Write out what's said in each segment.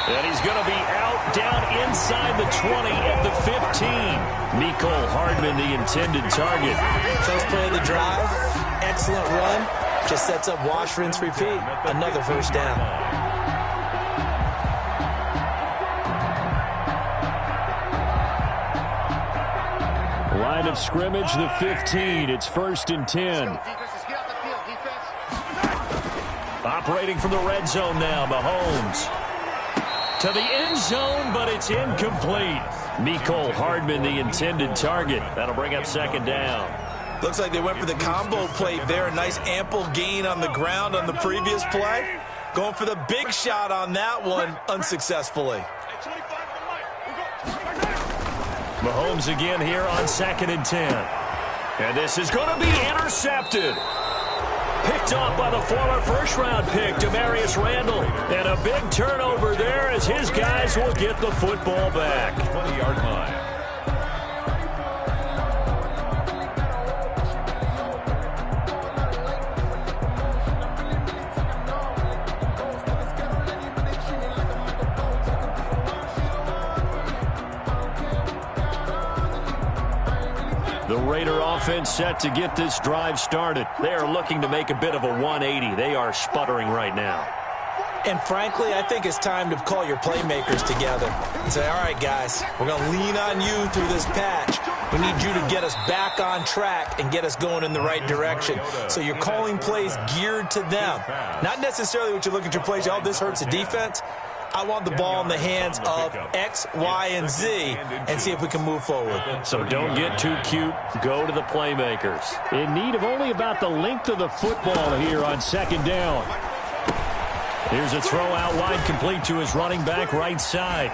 And he's going to be out down inside the 20 at the 15. Mecole Hardman, the intended target. First play of the drive, excellent run. Just sets up wash, rinse, repeat. Another first down. Line of scrimmage, the 15. It's 1st and 10. Operating from the red zone now, Mahomes. To the end zone, but it's incomplete. Mecole Hardman, the intended target. That'll bring up 2nd down. Looks like they went for the combo play there. A nice ample gain on the ground on the previous play. Going for the big shot on that one unsuccessfully. Mahomes again here on 2nd and 10. And this is going to be intercepted. Picked off by the former first-round pick, Demarius Randall. And a big turnover there as his guys will get the football back. 20-yard line. The Raider offense set to get this drive started. They are looking to make a bit of a 180. They are sputtering right now. And frankly, I think it's time to call your playmakers together and say, all right, guys, we're going to lean on you through this patch. We need you to get us back on track and get us going in the right direction. So you're calling plays geared to them. Not necessarily what you look at your plays, oh, this hurts the defense. I want the ball in the hands of X, Y, and Z and see if we can move forward. So don't get too cute. Go to the playmakers. In need of only about the length of the football here on 2nd down. Here's a throw out wide, complete to his running back right side.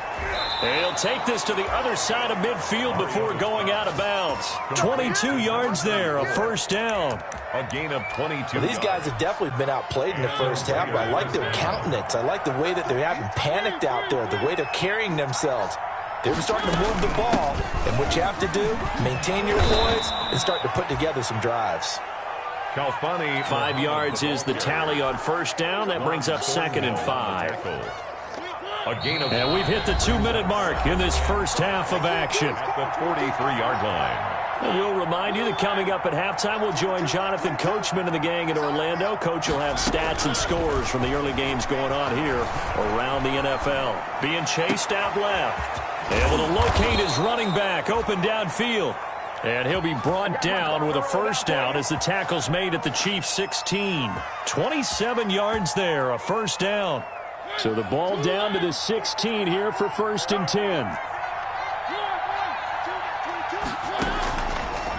And he'll take this to the other side of midfield before going out of bounds. 22 yards there, a 1st down. A gain of 22. Well, these guys have definitely been outplayed in the first half, but I like their countenance. I like the way that they haven't panicked out there, the way they're carrying themselves. They're starting to move the ball, and what you have to do, maintain your poise and start to put together some drives. 5 yards is the tally on 1st down. That brings up 2nd and 5. And we've hit the 2-minute mark in this first half of action. At the 43-yard line. And we'll remind you that coming up at halftime, we'll join Jonathan Coachman and the gang in Orlando. Coach will have stats and scores from the early games going on here around the NFL. Being chased out left. Able to locate his running back open downfield. And he'll be brought down with a 1st down as the tackle's made at the Chiefs' 16. 27 yards there, a 1st down. So the ball down to the 16 here for 1st and 10.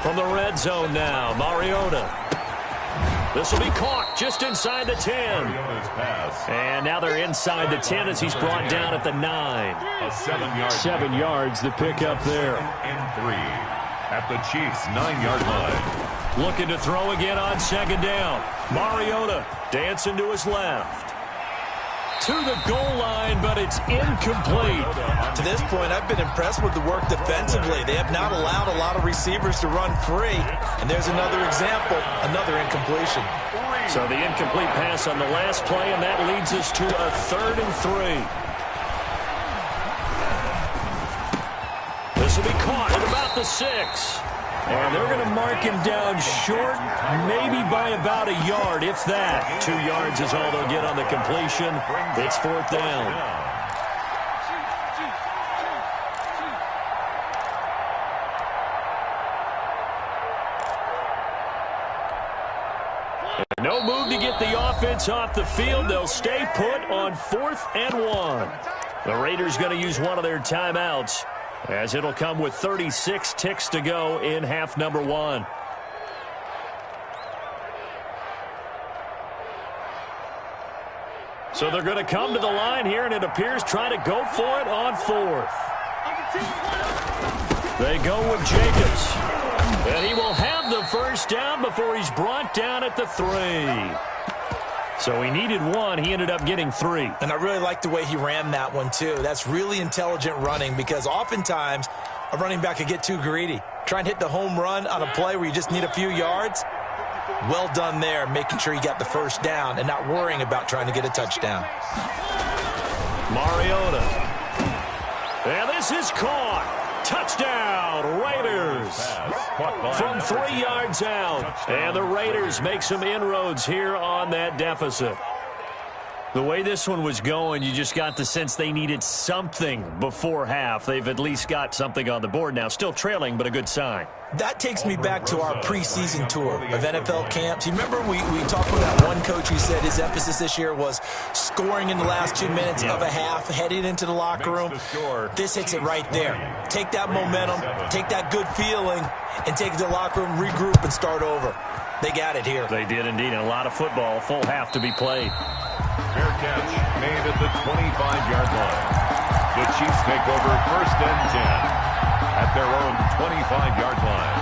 From the red zone now, Mariota. This will be caught just inside the 10. And now they're inside the 10 as he's brought down at the 9. A 7-yard. 7 yards, the pickup there. And 3 at the Chiefs' 9-yard line. Looking to throw again on 2nd down. Mariota dancing to his left. To the goal line, but it's incomplete. To this point, I've been impressed with the work defensively. They have not allowed a lot of receivers to run free. And there's another example, another incompletion. So the incomplete pass on the last play, and that leads us to a 3rd and 3. This will be caught at about the 6. And they're going to mark him down short, maybe by about a yard, if that. 2 yards is all they'll get on the completion. It's 4th down. No move to get the offense off the field. They'll stay put on 4th and 1. The Raiders going to use one of their timeouts, as it'll come with 36 ticks to go in half number 1. So they're going to come to the line here, and it appears trying to go for it on 4th. They go with Jacobs. And he will have the 1st down before he's brought down at the 3. So he needed 1. He ended up getting 3. And I really like the way he ran that one, too. That's really intelligent running, because oftentimes a running back could get too greedy. Try and hit the home run on a play where you just need a few yards. Well done there, making sure you got the 1st down and not worrying about trying to get a touchdown. Mariota. And this is caught. Touchdown, Raiders. From 3 yards out. And the Raiders make some inroads here on that deficit. The way this one was going, you just got the sense they needed something before half. They've at least got something on the board now. Still trailing, but a good sign. That takes me back to our preseason tour of NFL camps. You remember we talked with that one coach who said his emphasis this year was scoring in the last 2 minutes of a half, heading into the locker room. This hits it right there. Take that momentum, take that good feeling, and take it to the locker room, regroup, and start over. They got it here. They did indeed, and a lot of football, full half to be played. Fair catch made at the 25-yard line. The Chiefs take over 1st and 10 at their own 25-yard line.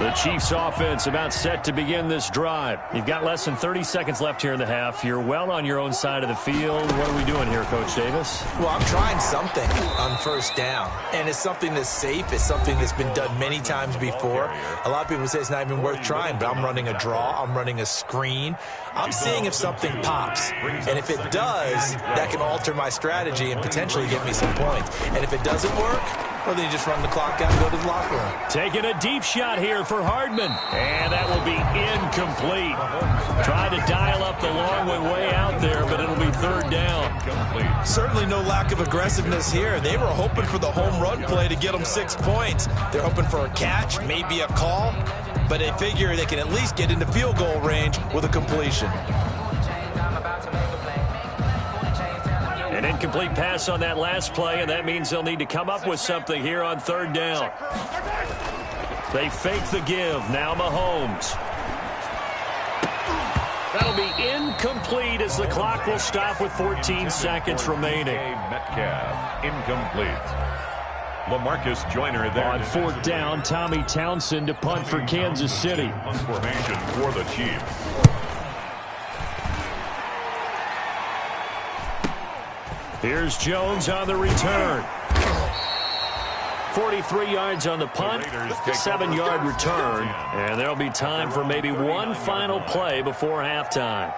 The Chiefs offense about set to begin this drive. You've got less than 30 seconds left here in the half. You're well on your own side of the field. What are we doing here, Coach Davis? Well, I'm trying something on 1st down, and it's something that's safe. It's something that's been done many times before. A lot of people say it's not even worth trying, but I'm running a draw. I'm running a screen. I'm seeing if something pops, and if it does, that can alter my strategy and potentially get me some points. And if it doesn't work, well, then you just run the clock out and go to the locker room. Taking a deep shot here for Hardman. And that will be incomplete. Trying to dial up the long one way out there, but it'll be 3rd down. Certainly no lack of aggressiveness here. They were hoping for the home run play to get them 6 points. They're hoping for a catch, maybe a call, but they figure they can at least get into field goal range with a completion. An incomplete pass on that last play, and that means they'll need to come up with something here on 3rd down. They fake the give. Now Mahomes. That'll be incomplete as the clock will stop with 14 seconds remaining. Metcalf, incomplete. LaMarcus Joyner there. On 4th down, Tommy Townsend to punt for Kansas City. Formation for the Chiefs. Here's Jones on the return. 43 yards on the punt, 7-yard return, and there'll be time for maybe one final play before halftime.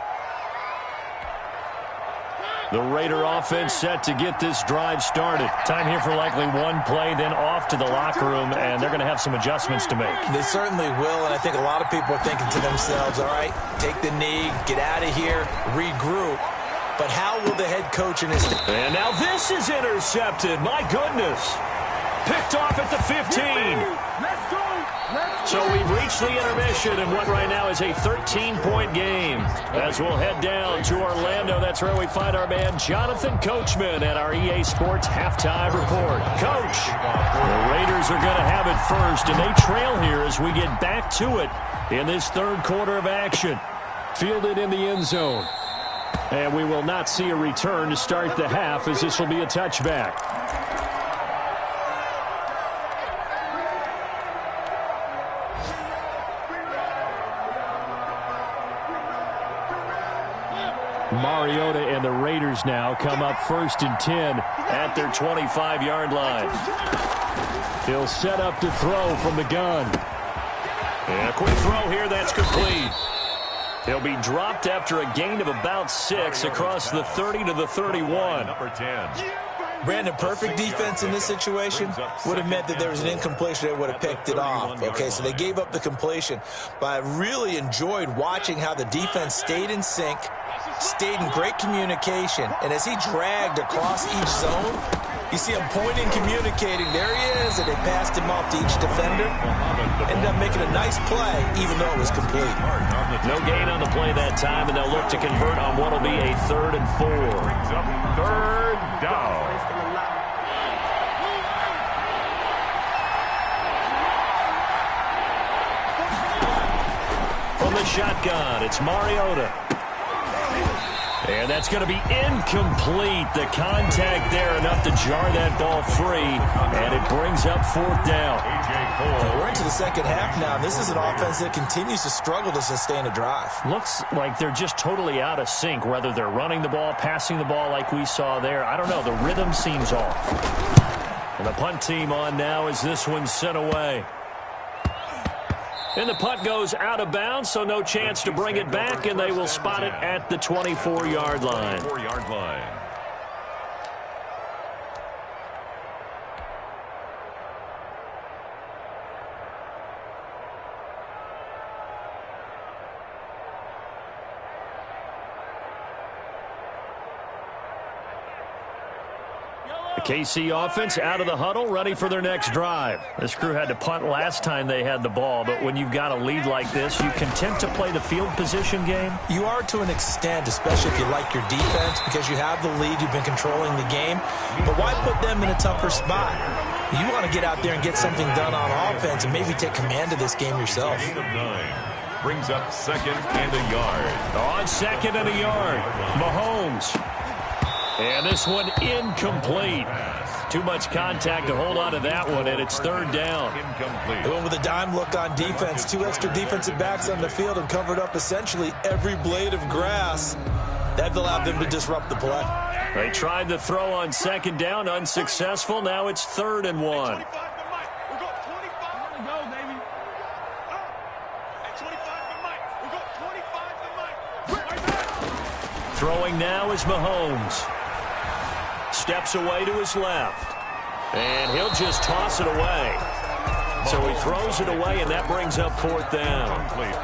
The Raider offense set to get this drive started. Time here for likely one play, then off to the locker room, and they're going to have some adjustments to make. They certainly will, and I think a lot of people are thinking to themselves, all right, take the knee, get out of here, regroup. But how will the head coach and his... And now this is intercepted. My goodness. Picked off at the 15. So we've reached the intermission in what right now is a 13-point game. As we'll head down to Orlando, that's where we find our man Jonathan Coachman at our EA Sports Halftime Report. Coach, the Raiders are going to have it first, and they trail here as we get back to it in this 3rd quarter of action. Fielded in the end zone. And we will not see a return to start the half, as this will be a touchback. Mariota and the Raiders now come up 1st and 10 at their 25-yard line. He'll set up to throw from the gun. And a quick throw here, that's complete. He'll be dropped after a gain of about 6 across the 30 to the 31. Number 10. Brandon, perfect defense in this situation would have meant that there was an incompletion that would have picked it off. Okay, so they gave up the completion. But I really enjoyed watching how the defense stayed in sync, stayed in great communication, and as he dragged across each zone, you see him pointing, communicating. There he is, and they passed him off to each defender. Ended up making a nice play, even though it was complete. No gain on the play that time, and they'll look to convert on what will be a 3rd and 4. 3rd down. From the shotgun, it's Mariota. And that's going to be incomplete. The contact there enough to jar that ball free, and it brings up 4th down. We're into the 2nd half now, and this is an offense that continues to struggle to sustain a drive. Looks like they're just totally out of sync, whether they're running the ball, passing the ball like we saw there. I don't know. The rhythm seems off. And the punt team on now as this one's sent away. And the punt goes out of bounds, so no chance to bring it back, and they will spot it at the 24-yard line. 24-yard line. The KC offense out of the huddle, ready for their next drive. This crew had to punt last time they had the ball, but when you've got a lead like this, you content to play the field position game? You are to an extent, especially if you like your defense, because you have the lead, you've been controlling the game. But why put them in a tougher spot? You want to get out there and get something done on offense and maybe take command of this game yourself. Gain of 9 brings up 2nd and a yard. On 2nd and a yard, Mahomes. And this one incomplete. Too much contact to hold on to that one, and it's 3rd down. Incomplete. They went with a dime look on defense. 2 extra defensive backs on the field and covered up essentially every blade of grass. That allowed them to disrupt the play. They tried to throw on 2nd down, unsuccessful. Now it's 3rd and 1. Throwing now is Mahomes. Steps away to his left. And he'll just toss it away. So he throws it away, and that brings up 4th down.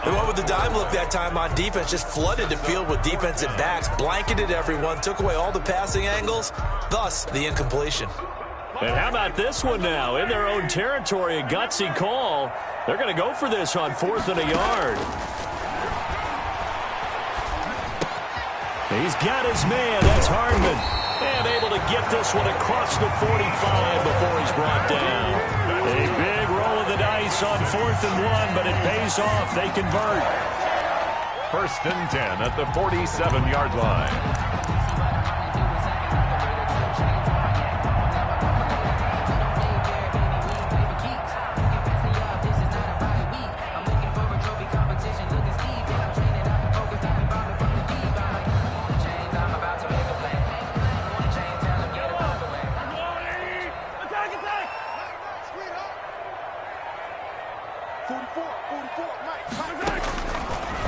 They went with the dime look that time on defense, just flooded the field with defensive backs, blanketed everyone, took away all the passing angles, thus the incompletion. And how about this one now? In their own territory, a gutsy call. They're going to go for this on 4th and a yard. He's got his man. That's Hardman. And able to get this one across the 45 before he's brought down. A big roll of the dice on 4th and 1, but it pays off. They convert. 1st and 10 at the 47-yard line.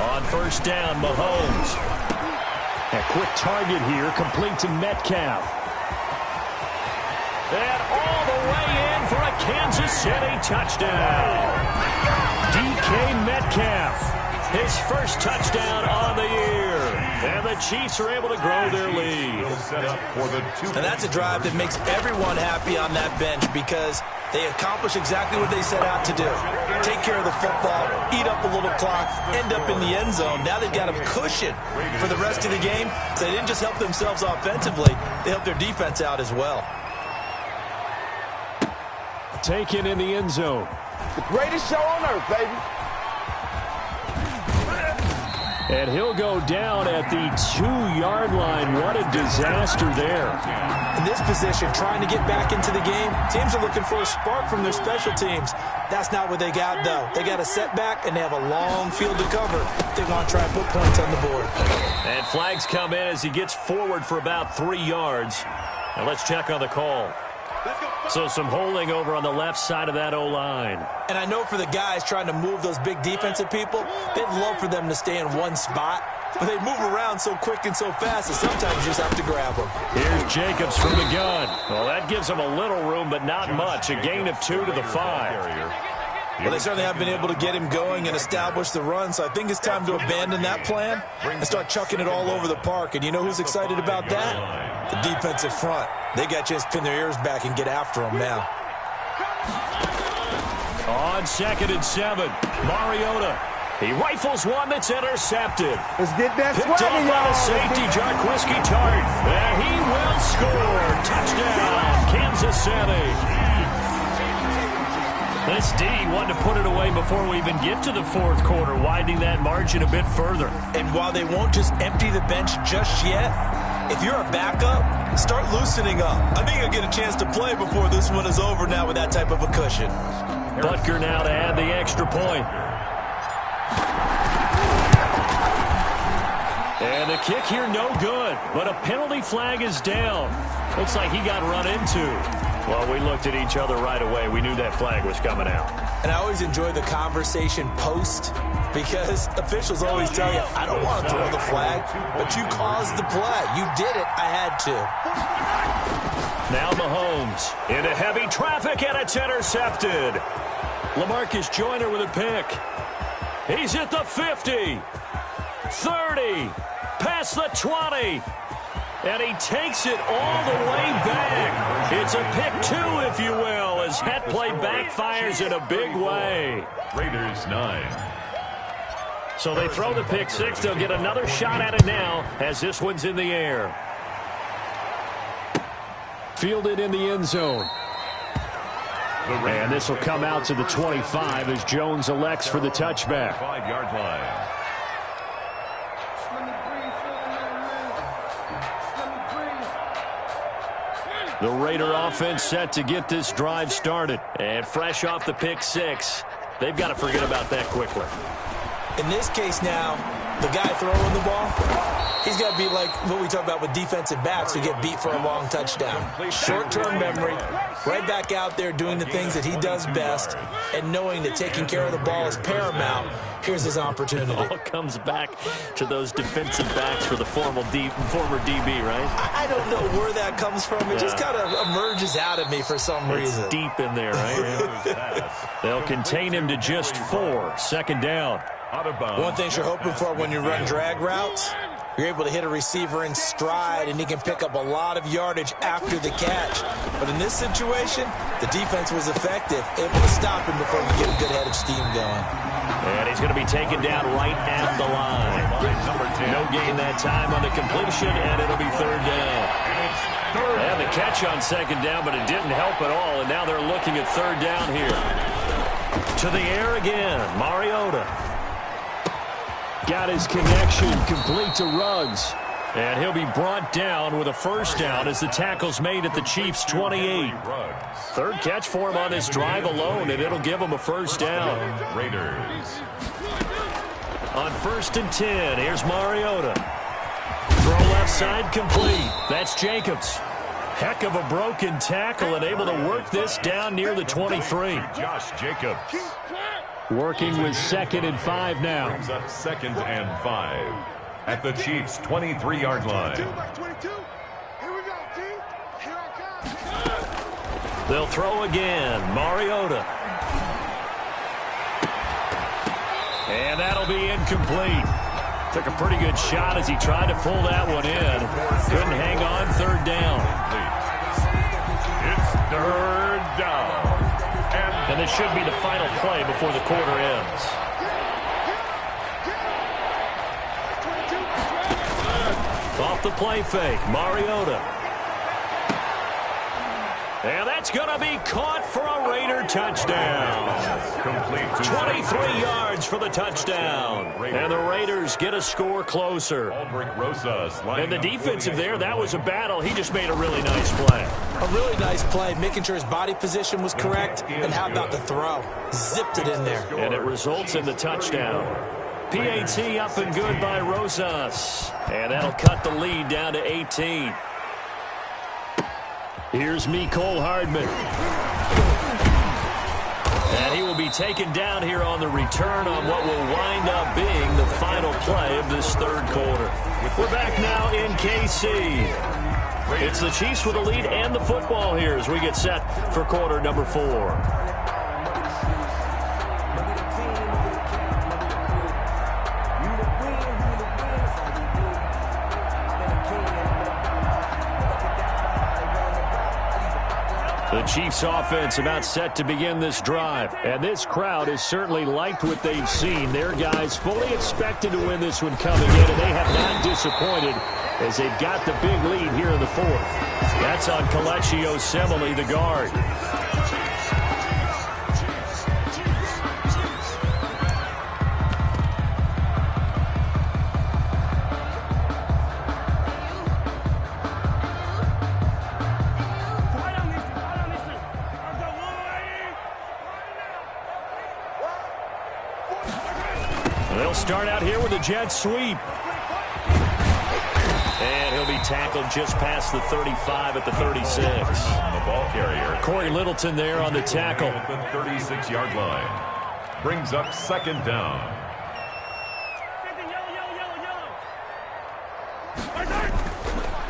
On 1st down, Mahomes. A quick target here, complete to Metcalf. And all the way in for a Kansas City touchdown. DK Metcalf, his first touchdown on the year. And the Chiefs are able to grow their lead. And that's a drive that makes everyone happy on that bench because they accomplish exactly what they set out to do. Take care of the football, eat up a little clock, end up in the end zone. Now they've got a cushion for the rest of the game. So they didn't just help themselves offensively, they helped their defense out as well. Taken in the end zone. The greatest show on earth, baby. And he'll go down at the 2-yard line. What a disaster there. In this position, trying to get back into the game, teams are looking for a spark from their special teams. That's not what they got, though. They got a setback, and they have a long field to cover if they want to try and put points on the board. And flags come in as he gets forward for about 3 yards. Now let's check on the call. So some holding over on the left side of that O-line. And I know for the guys trying to move those big defensive people, they'd love for them to stay in one spot. But they move around so quick and so fast that sometimes you just have to grab them. Here's Jacobs from the gun. Well, that gives them a little room, but not much. A gain of 2 to the 5. Well, they certainly have been able to get him going and establish the run, so I think it's time to abandon that plan and start chucking it all over the park. And you know who's excited about that? The defensive front. They got a chance to pin their ears back and get after him now. On 2nd and 7, Mariota. He rifles one that's intercepted. Let's get that Picked up by the safety, Jarquiski Tart. And he will score. Touchdown, Kansas City. This D wanted to put it away before we even get to the 4th quarter, widening that margin a bit further. And while they won't just empty the bench just yet, if you're a backup, start loosening up. I think you'll get a chance to play before this one is over now with that type of a cushion. Butker now to add the extra point. And the kick here no good, but a penalty flag is down. Looks like he got run into. Well, we looked at each other right away. We knew that flag was coming out. And I always enjoy the conversation post because officials always tell you, I don't want to throw the flag, but you caused the play. You did it. I had to. Now Mahomes into heavy traffic, and it's intercepted. LaMarcus Joyner with a pick. He's at the 50, 30, past the 20. And he takes it all the way back. It's a pick two, if you will, as that play backfires in a big way. Raiders 9. So they throw the pick six. They'll get another shot at it now as this one's in the air. Fielded in the end zone. And this will come out to the 25 as Jones elects for the touchback. 5-yard line. The Raider offense set to get this drive started. And fresh off the pick six, they've got to forget about that quickly. In this case now, the guy throwing the ball, he's got to be like what we talk about with defensive backs who get beat for a long touchdown. Short-term memory, right back out there doing the things that he does best, and knowing that taking care of the ball is paramount. Here's his opportunity. It all comes back to those defensive backs for the former DB, right? I don't know where that comes from. It just kind of emerges out of me for some reason. It's deep in there, right? They'll contain him to just 4. Second down. One thing you're hoping for when you run drag routes, you're able to hit a receiver in stride, and he can pick up a lot of yardage after the catch. But in this situation, the defense was effective, able to stop him before we get a good head of steam going. And he's going to be taken down right at the line. No gain that time on the completion, and it'll be third down. They had the catch on second down, but it didn't help at all, and now they're looking at third down here. To the air again, Mariota. Got his connection complete to Ruggs. And he'll be brought down with a first down as the tackle's made at the Chiefs' 28. Third catch for him on this drive alone, and it'll give him a first down. Raiders. On 1st and 10, here's Mariota. Throw left side complete. That's Jacobs. Heck of a broken tackle and able to work this down near the 23. Josh Jacobs. Working with 2nd and 5 now. Brings up 2nd and 5 at the Chiefs' 23-yard line. They'll throw again. Mariota. And that'll be incomplete. Took a pretty good shot as he tried to pull that one in. Couldn't hang on. Third down. It's third down. And this should be the final play before the quarter ends. Off the play fake, Mariota. And that's going to be caught for a Raider touchdown. Complete 23 yards for the touchdown. And the Raiders get a score closer. And the defensive there, that was a battle. He just made a really nice play. A really nice play, making sure his body position was correct. And how about the throw? Zipped it in there. And it results in the touchdown. PAT up and good by Rosas. And that'll cut the lead down to 18. Here's Mecole Hardman. And he will be taken down here on the return on what will wind up being the final play of this third quarter. We're back now in KC. It's the Chiefs with the lead and the football here as we get set for quarter number 4. The Chiefs offense about set to begin this drive. And this crowd has certainly liked what they've seen. Their guys fully expected to win this one coming in, and they have not disappointed as they've got the big lead here in the fourth. That's on Kelechi Osemele, the guard. They'll start out here with a jet sweep. And he'll be tackled just past the 35 at the 36. The ball carrier. Corey Littleton there on the tackle. At the 36-yard line. Brings up second down.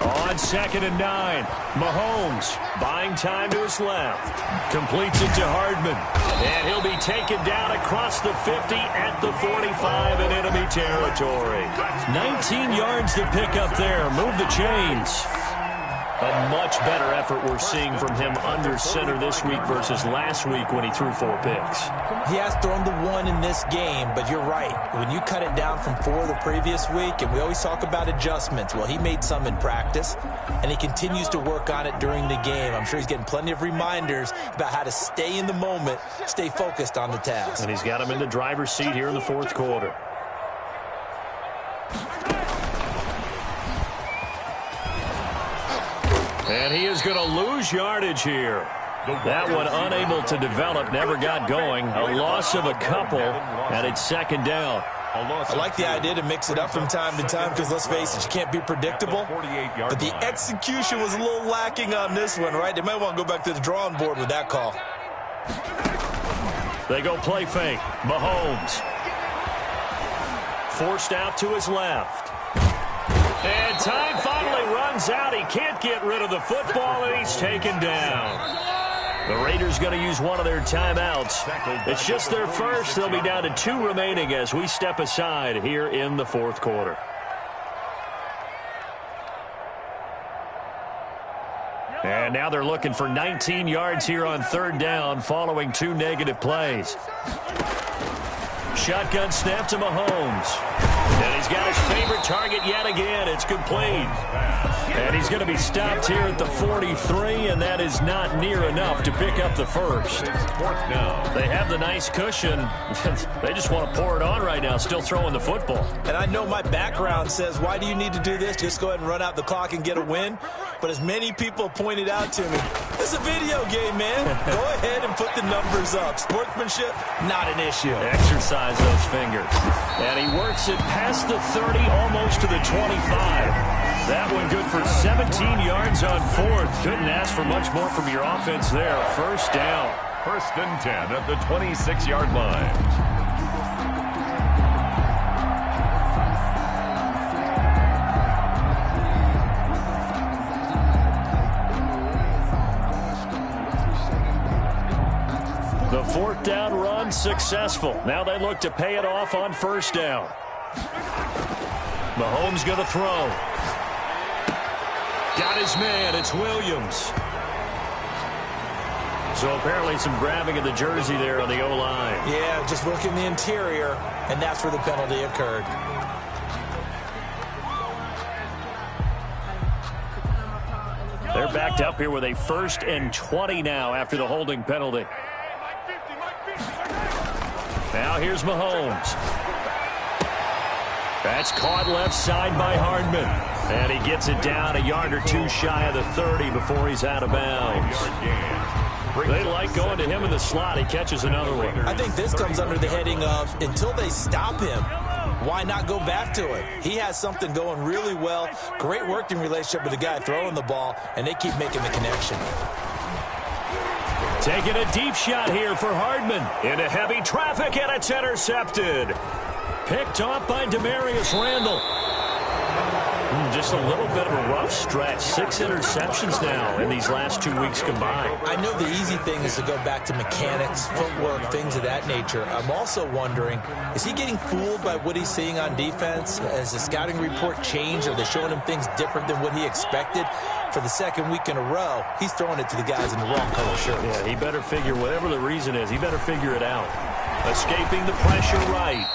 On 2nd and 9, Mahomes buying time to his left. Completes it to Hardman. And he'll be taken down across the 50 at the 45 in enemy territory. 19 yards to pick up there. Move the chains. A much better effort we're seeing from him under center this week versus last week when he threw 4 picks. He has thrown the 1 in this game, but you're right. When you cut it down from 4 the previous week, and we always talk about adjustments, well, he made some in practice, and he continues to work on it during the game. I'm sure he's getting plenty of reminders about how to stay in the moment, stay focused on the task. And he's got him in the driver's seat here in the 4th quarter. And he is going to lose yardage here. That one unable to develop, never got going. A loss of a couple, and it's 2nd down. I like the idea to mix it up from time to time because, let's face it, you can't be predictable. But the execution was a little lacking on this one, right? They might want to go back to the drawing board with that call. They go play fake. Mahomes. Forced out to his left. And time finally runs out. He can't get rid of the football, and he's taken down. The Raiders going to use one of their timeouts. It's just their first. They'll be down to 2 remaining as we step aside here in the 4th quarter. And now they're looking for 19 yards here on 3rd down following 2 negative plays. Shotgun snap to Mahomes. And he's got his favorite target yet again. It's complete. And he's going to be stopped here at the 43, and that is not near enough to pick up the first. They have the nice cushion. They just want to pour it on right now, still throwing the football. And I know my background says, why do you need to do this? Just go ahead and run out the clock and get a win. But as many people pointed out to me, it's a video game, man. Go ahead and put the numbers up. Sportsmanship, not an issue. Exercise those fingers. And he works it past the 30, almost to the 25. That one good for 17 yards on 4th. Couldn't ask for much more from your offense there. 1st down. 1st and 10 at the 26-yard line. The 4th down run successful. Now they look to pay it off on 1st down. Mahomes going to throw. Got his man. It's Williams. So apparently some grabbing of the jersey there on the O-line. Yeah, just working the interior, and that's where the penalty occurred. They're backed up here with a 1st and 20 now after the holding penalty. Now here's Mahomes. That's caught left side by Hardman. And he gets it down a yard or 2 shy of the 30 before he's out of bounds. They like going to him in the slot. He catches another one. I think this comes under the heading of, until they stop him, why not go back to it? He has something going really well. Great working relationship with the guy throwing the ball, and they keep making the connection. Taking a deep shot here for Hardman. Into heavy traffic, and it's intercepted. Picked off by Demarius Randall. Just a little bit of a rough stretch. 6 interceptions now in these last 2 weeks combined. I know the easy thing is to go back to mechanics, footwork, things of that nature. I'm also wondering, is he getting fooled by what he's seeing on defense? Has the scouting report changed? Are they showing him things different than what he expected? For the 2nd week in a row, he's throwing it to the guys in the wrong color shirts. Yeah, he better figure, whatever the reason is, he better figure it out. Escaping the pressure right.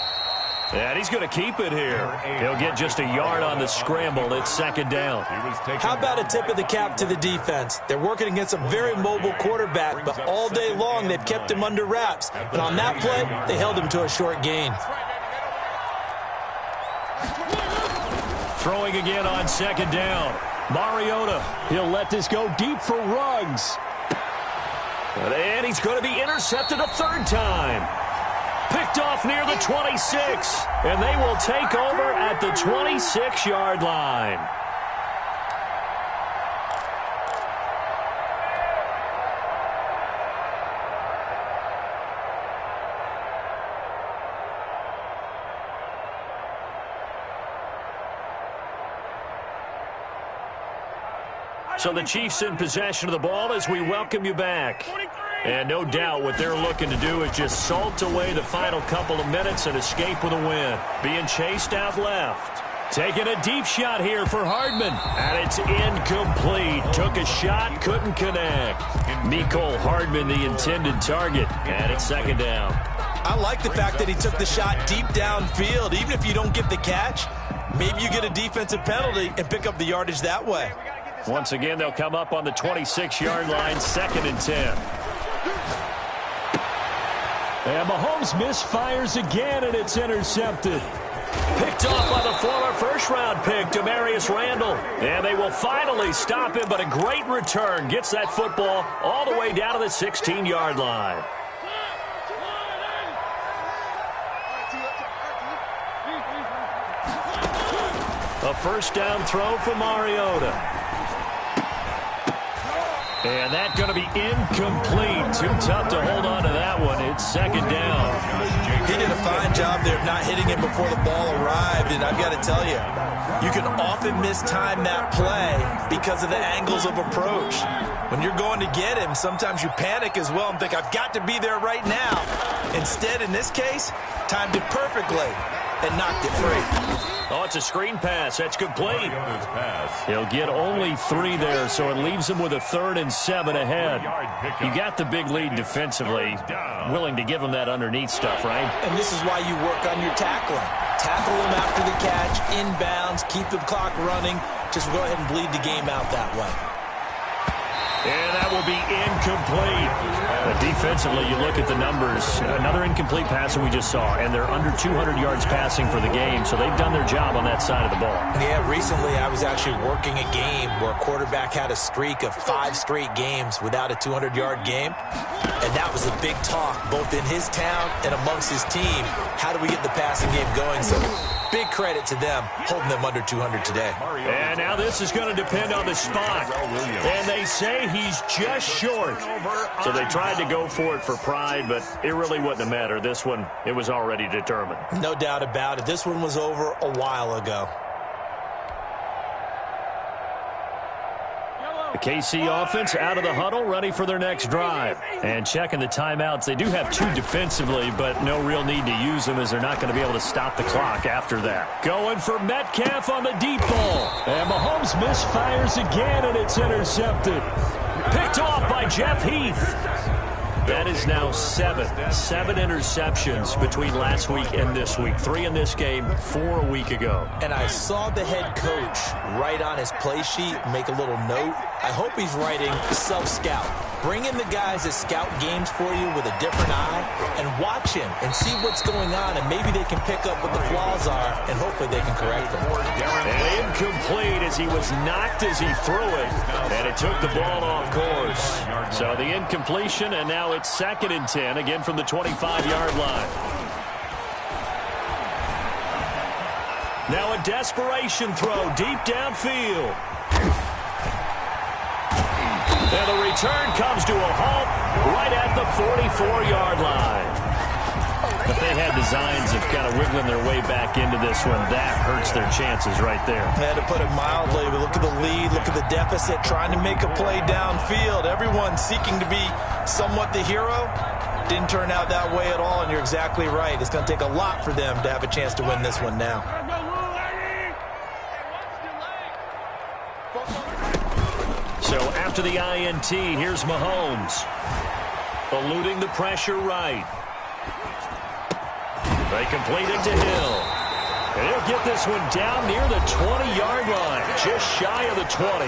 And he's going to keep it here. He'll get just a yard on the scramble. It's 2nd down. How about a tip of the cap to the defense? They're working against a very mobile quarterback, but all day long they've kept him under wraps. But on that play, they held him to a short gain. Throwing again on 2nd down. Mariota, he'll let this go deep for Ruggs. And he's going to be intercepted a 3rd time. Picked off near the 26, and they will take over at the 26-yard line. So the Chiefs in possession of the ball as we welcome you back. And no doubt what they're looking to do is just salt away the final couple of minutes and escape with a win. Being chased out left. Taking a deep shot here for Hardman. And it's incomplete. Took a shot, couldn't connect. Mecole Hardman, the intended target. And it's second down. I like the fact that he took the shot deep downfield. Even if you don't get the catch, maybe you get a defensive penalty and pick up the yardage that way. Once again, they'll come up on the 26-yard line, 2nd and 10. And Mahomes misfires again, and it's intercepted. Picked off by the former first-round pick, Demarius Randall. And they will finally stop him, but a great return. Gets that football all the way down to the 16-yard line. A first down throw for Mariota. And that's going to be incomplete. Too tough to hold on to that one. It's second down. He did a fine job there of not hitting him before the ball arrived. And I've got to tell you, you can often mistime that play because of the angles of approach. When you're going to get him, sometimes you panic as well and think, I've got to be there right now. Instead, in this case, timed it perfectly and knocked it free. Oh, it's a screen pass. That's complete. He'll get only 3 there, so it leaves him with a 3rd and 7 ahead. You got the big lead defensively. Willing to give him that underneath stuff, right? And this is why you work on your tackling. Tackle him after the catch, inbounds, keep the clock running. Just go ahead and bleed the game out that way. And that will be incomplete. But defensively, you look at the numbers. Another incomplete pass that we just saw, and they're under 200 yards passing for the game, so they've done their job on that side of the ball. Yeah, recently I was actually working a game where a quarterback had a streak of 5 straight games without a 200-yard game, and that was a big talk both in his town and amongst his team. How do we get the passing game going? So big credit to them holding them under 200 today. And now this is going to depend on the spot. And they say he's just short. So they tried to go for it for pride, but it really wouldn't have mattered. This one, it was already determined. No doubt about it. This one was over a while ago. The KC offense out of the huddle, ready for their next drive. And checking the timeouts. They do have 2 defensively, but no real need to use them as they're not going to be able to stop the clock after that. Going for Metcalf on the deep ball. And Mahomes misfires again, and it's intercepted. Picked off by Jeff Heath. That is now 7 interceptions between last week and this week. 3 in this game, 4 a week ago. And I saw the head coach write on his play sheet, make a little note. I hope he's writing self-scout. Bring in the guys that scout games for you with a different eye and watch him and see what's going on, and maybe they can pick up what the flaws are, and hopefully they can correct them. And incomplete as he was knocked as he threw it, and it took the ball off course. So the incompletion, and now it's 2nd and 10, again from the 25-yard line. Now a desperation throw deep downfield. And the return comes to a halt right at the 44-yard line. If they had designs of kind of wiggling their way back into this one, that hurts their chances right there. I had to put it mildly, but look at the lead, look at the deficit, trying to make a play downfield. Everyone seeking to be somewhat the hero. Didn't turn out that way at all, and you're exactly right. It's going to take a lot for them to have a chance to win this one now. So after the INT, here's Mahomes. Eluding the pressure right. They complete it to Hill. And he'll get this one down near the 20-yard line, just shy of the 20.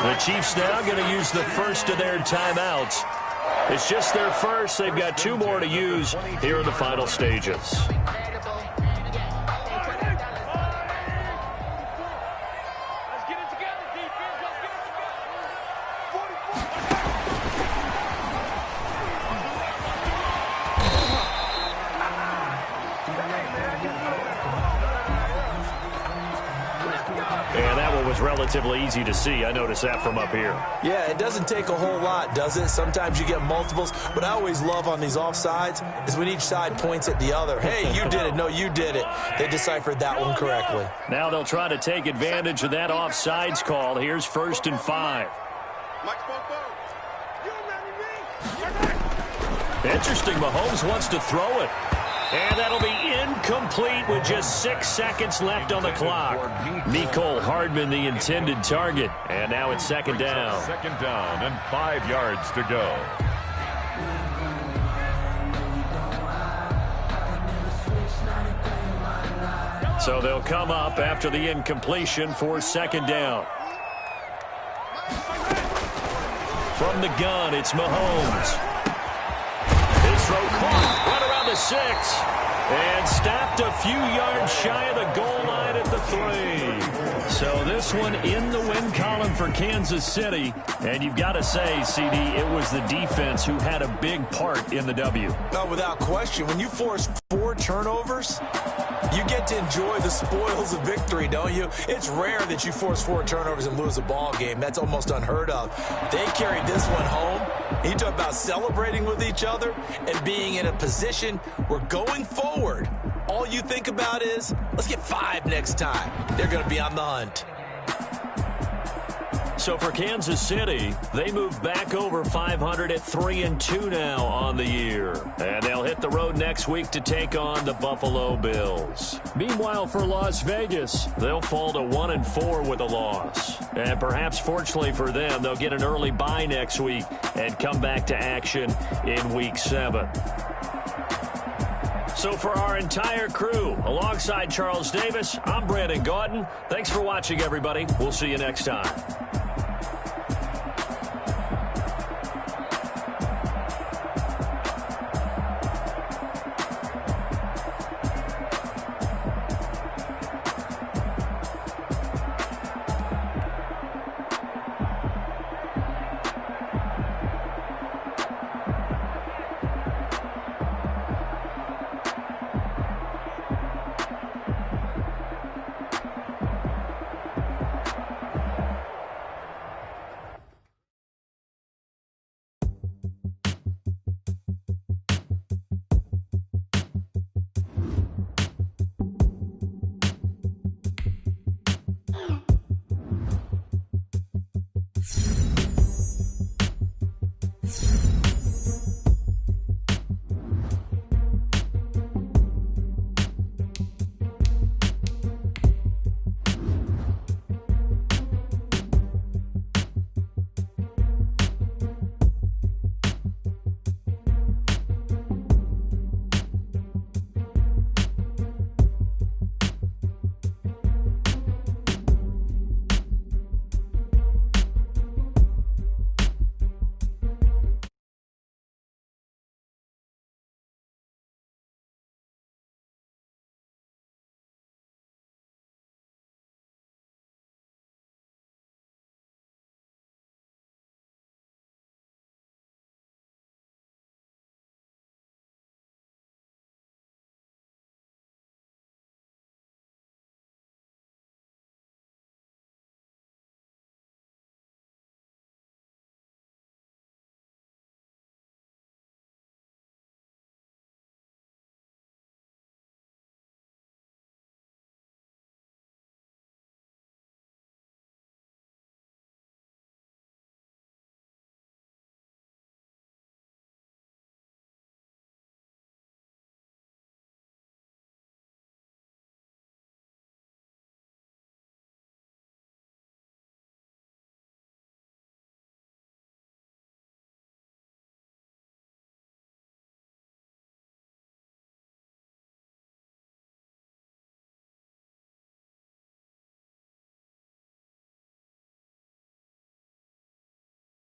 The Chiefs now going to use the first of their timeouts. It's just their first. They've got 2 more to use here in the final stages. was relatively easy to see. I noticed that from up here. Yeah, it doesn't take a whole lot, does it? Sometimes you get multiples. What I always love on these offsides is when each side points at the other. Hey, you did it. No, you did it. They deciphered that one correctly. Now they'll try to take advantage of that offsides call. Here's 1st and 5. Interesting. Mahomes wants to throw it. And that'll be incomplete with just 6 seconds left on the clock. Mecole Hardman, the intended target. And now it's 2nd down. 2nd down and 5 yards to go. So they'll come up after the incompletion for 2nd down. From the gun, it's Mahomes. His throw caught right around the 6. And stopped a few yards shy of the goal line at the 3. So this one in the win column for Kansas City. And you've got to say, CD, it was the defense who had a big part in the W. No, without question. When you force 4 turnovers, you get to enjoy the spoils of victory, don't you? It's rare that you force 4 turnovers and lose a ball game. That's almost unheard of. They carried this one home. You talk about celebrating with each other and being in a position where going forward, all you think about is, let's get 5 next time. They're going to be on the hunt. So for Kansas City, they move back over 500 at 3-2 now on the year. And they'll hit the road next week to take on the Buffalo Bills. Meanwhile, for Las Vegas, they'll fall to 1-4 with a loss. And perhaps fortunately for them, they'll get an early bye next week and come back to action in Week 7. So for our entire crew, alongside Charles Davis, I'm Brandon Gaudin. Thanks for watching, everybody. We'll see you next time.